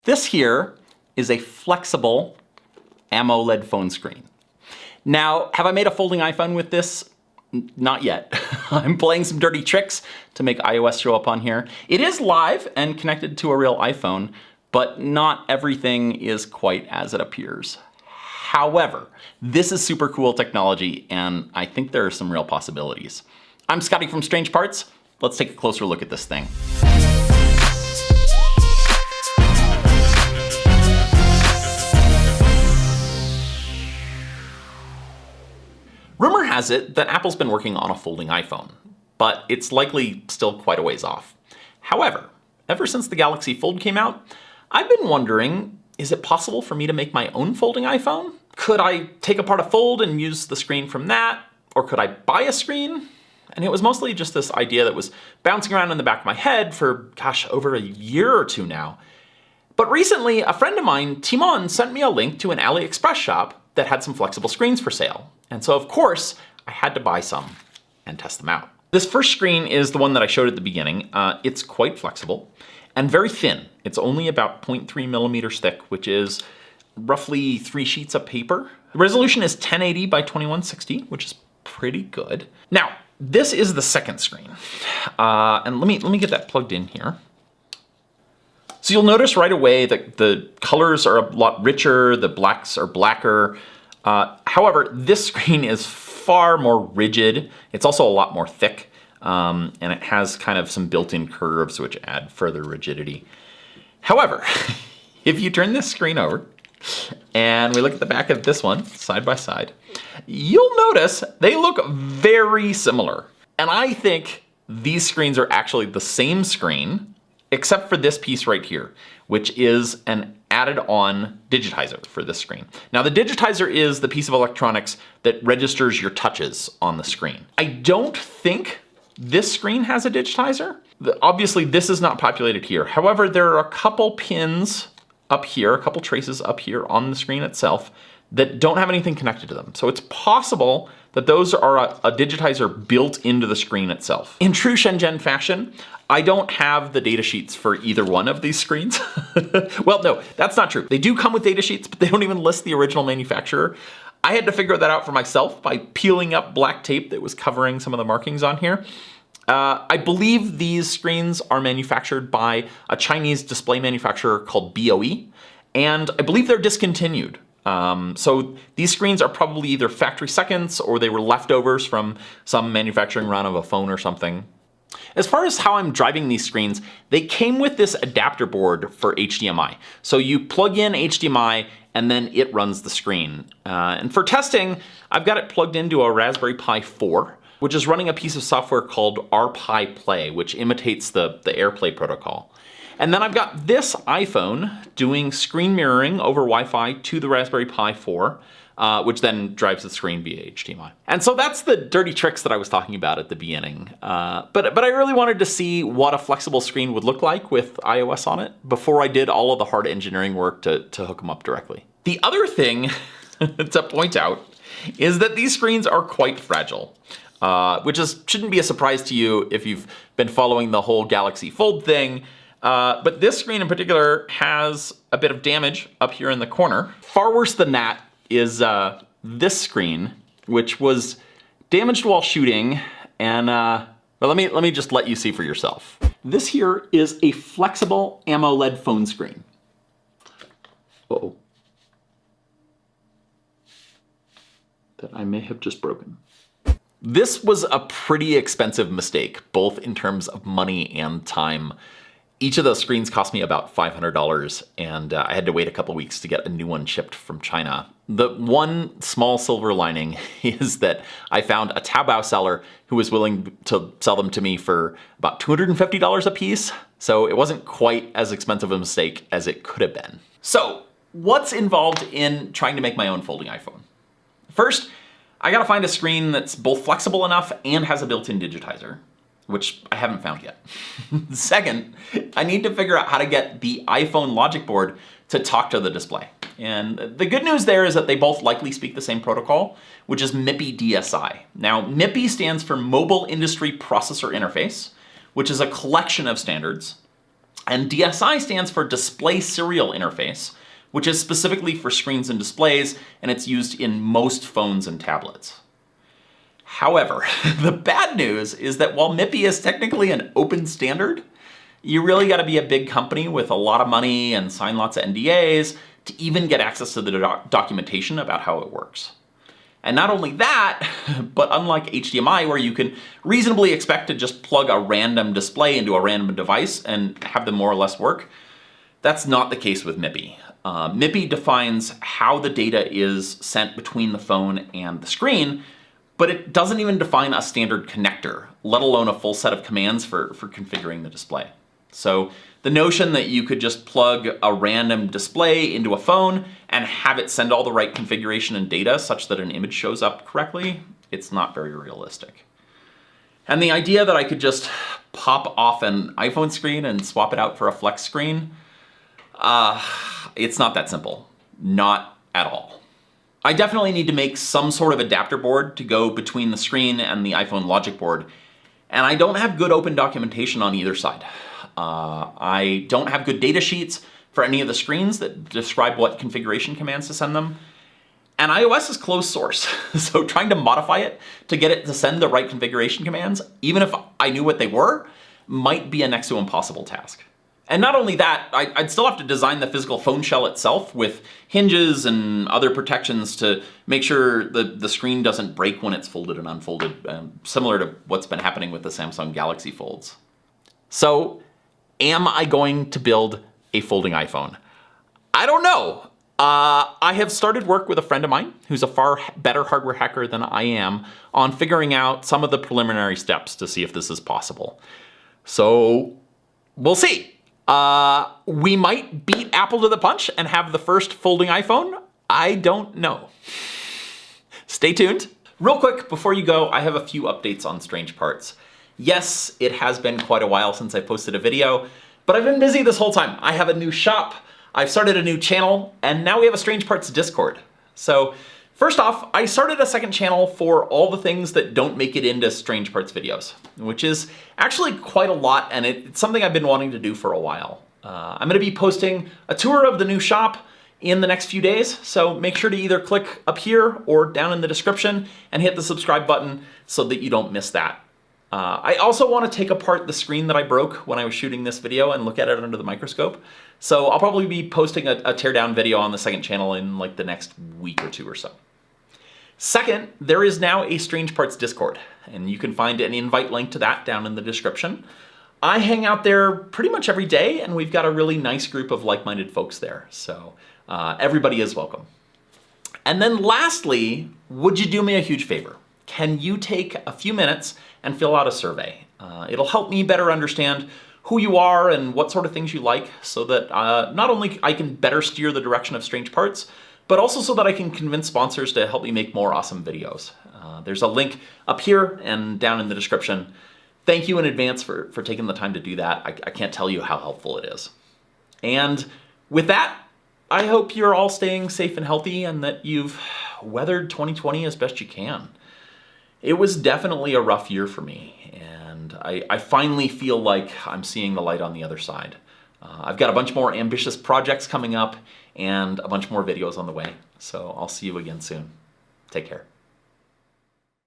This here is a flexible AMOLED phone screen. Now, have I made a folding iPhone with this? Not yet. I'm playing some dirty tricks to make iOS show up on here. It is live and connected to a real iPhone, but not everything is quite as it appears. However, this is super cool technology, and I think there are some real possibilities. I'm Scotty from Strange Parts. Let's take a closer look at this thing. Rumor has it that Apple's been working on a folding iPhone, but it's likely still quite a ways off. However, ever since the Galaxy Fold came out, I've been wondering, is it possible for me to make my own folding iPhone? Could I take apart a Fold and use the screen from that? Or could I buy a screen? And it was mostly just this idea that was bouncing around in the back of my head for, gosh, over a year or two now. But recently, a friend of mine, Timon, sent me a link to an AliExpress shop that had some flexible screens for sale. And so of course, I had to buy some and test them out. This first screen is the one that I showed at the beginning. It's quite flexible and very thin. It's only about 0.3 millimeters thick, which is roughly 3 sheets of paper. The resolution is 1080 by 2160, which is pretty good. Now, this is the second screen. And let me get that plugged in here. So you'll notice right away that the colors are a lot richer, the blacks are blacker. However, this screen is far more rigid. It's also a lot more thick, and it has kind of some built-in curves which add further rigidity. However, if you turn this screen over and we look at the back of this one side by side, you'll notice they look very similar. And I think these screens are actually the same screen, except for this piece right here, which is an added-on digitizer for this screen. Now, the digitizer is the piece of electronics that registers your touches on the screen. I don't think this screen has a digitizer. Obviously, this is not populated here. However, there are a couple pins up here, a couple traces up here on the screen itself that don't have anything connected to them. So it's possible that those are a digitizer built into the screen itself. In true Shenzhen fashion, I don't have the data sheets for either one of these screens. Well, no, that's not true. They do come with data sheets, but they don't even list the original manufacturer. I had to figure that out for myself by peeling up black tape that was covering some of the markings on here. I believe these screens are manufactured by a Chinese display manufacturer called BOE, and I believe they're discontinued. So these screens are probably either factory seconds or they were leftovers from some manufacturing run of a phone or something. As far as how I'm driving these screens, they came with this adapter board for HDMI. So you plug in HDMI and then it runs the screen. And for testing, I've got it plugged into a Raspberry Pi 4, which is running a piece of software called RPi Play, which imitates the AirPlay protocol. And then I've got this iPhone doing screen mirroring over Wi-Fi to the Raspberry Pi 4, which then drives the screen via HDMI. And so that's the dirty tricks that I was talking about at the beginning. But I really wanted to see what a flexible screen would look like with iOS on it before I did all of the hard engineering work to hook them up directly. The other thing to point out is that these screens are quite fragile. Which shouldn't be a surprise to you if you've been following the whole Galaxy Fold thing. But this screen in particular has a bit of damage up here in the corner. Far worse than that is this screen, which was damaged while shooting. And well, let me just let you see for yourself. This here is a flexible AMOLED phone screen. Uh-oh. That I may have just broken. This was a pretty expensive mistake, both in terms of money and time. Each of those screens cost me about $500, and I had to wait a couple weeks to get a new one shipped from China. The one small silver lining is that I found a Taobao seller who was willing to sell them to me for about $250 a piece, so it wasn't quite as expensive a mistake as it could have been. So, what's involved in trying to make my own folding iPhone? First, I gotta find a screen that's both flexible enough and has a built-in digitizer, which I haven't found yet. Second, I need to figure out how to get the iPhone logic board to talk to the display. And the good news there is that they both likely speak the same protocol, which is MIPI DSI. Now, MIPI stands for Mobile Industry Processor Interface, which is a collection of standards. And DSI stands for Display Serial Interface, which is specifically for screens and displays, and it's used in most phones and tablets. However, the bad news is that while MIPI is technically an open standard, you really got to be a big company with a lot of money and sign lots of NDAs to even get access to the documentation about how it works. And not only that, but unlike HDMI, where you can reasonably expect to just plug a random display into a random device and have them more or less work, that's not the case with MIPI. MIPI defines how the data is sent between the phone and the screen, but it doesn't even define a standard connector, let alone a full set of commands for configuring the display. So the notion that you could just plug a random display into a phone and have it send all the right configuration and data such that an image shows up correctly, it's not very realistic. And the idea that I could just pop off an iPhone screen and swap it out for a flex screen, it's not that simple. Not at all. I definitely need to make some sort of adapter board to go between the screen and the iPhone logic board, and I don't have good open documentation on either side. I don't have good data sheets for any of the screens that describe what configuration commands to send them. And iOS is closed source, so trying to modify it to get it to send the right configuration commands, even if I knew what they were, might be a next to impossible task. And not only that, I'd still have to design the physical phone shell itself with hinges and other protections to make sure the screen doesn't break when it's folded and unfolded, similar to what's been happening with the Samsung Galaxy Folds. So, am I going to build a folding iPhone? I don't know. I have started work with a friend of mine who's a far better hardware hacker than I am on figuring out some of the preliminary steps to see if this is possible. So, we'll see. We might beat Apple to the punch and have the first folding iPhone. I don't know. Stay tuned. Real quick, before you go, I have a few updates on Strange Parts. Yes, it has been quite a while since I posted a video, but I've been busy this whole time. I have a new shop, I've started a new channel, and now we have a Strange Parts Discord. So first off, I started a second channel for all the things that don't make it into Strange Parts videos, which is actually quite a lot, and it's something I've been wanting to do for a while. I'm gonna be posting a tour of the new shop in the next few days, so make sure to either click up here or down in the description and hit the subscribe button so that you don't miss that. I also want to take apart the screen that I broke when I was shooting this video and look at it under the microscope. So I'll probably be posting a teardown video on the second channel in like the next week or two or so. Second, there is now a Strange Parts Discord, and you can find an invite link to that down in the description. I hang out there pretty much every day, and we've got a really nice group of like-minded folks there, so everybody is welcome. And then lastly, would you do me a huge favor? Can you take a few minutes and fill out a survey? It'll help me better understand who you are and what sort of things you like, so that not only I can better steer the direction of Strange Parts, but also so that I can convince sponsors to help me make more awesome videos. There's a link up here and down in the description. Thank you in advance for taking the time to do that. I can't tell you how helpful it is. And with that, I hope you're all staying safe and healthy and that you've weathered 2020 as best you can. It was definitely a rough year for me, and I finally feel like I'm seeing the light on the other side. I've got a bunch more ambitious projects coming up and a bunch more videos on the way, so I'll see you again soon. Take care.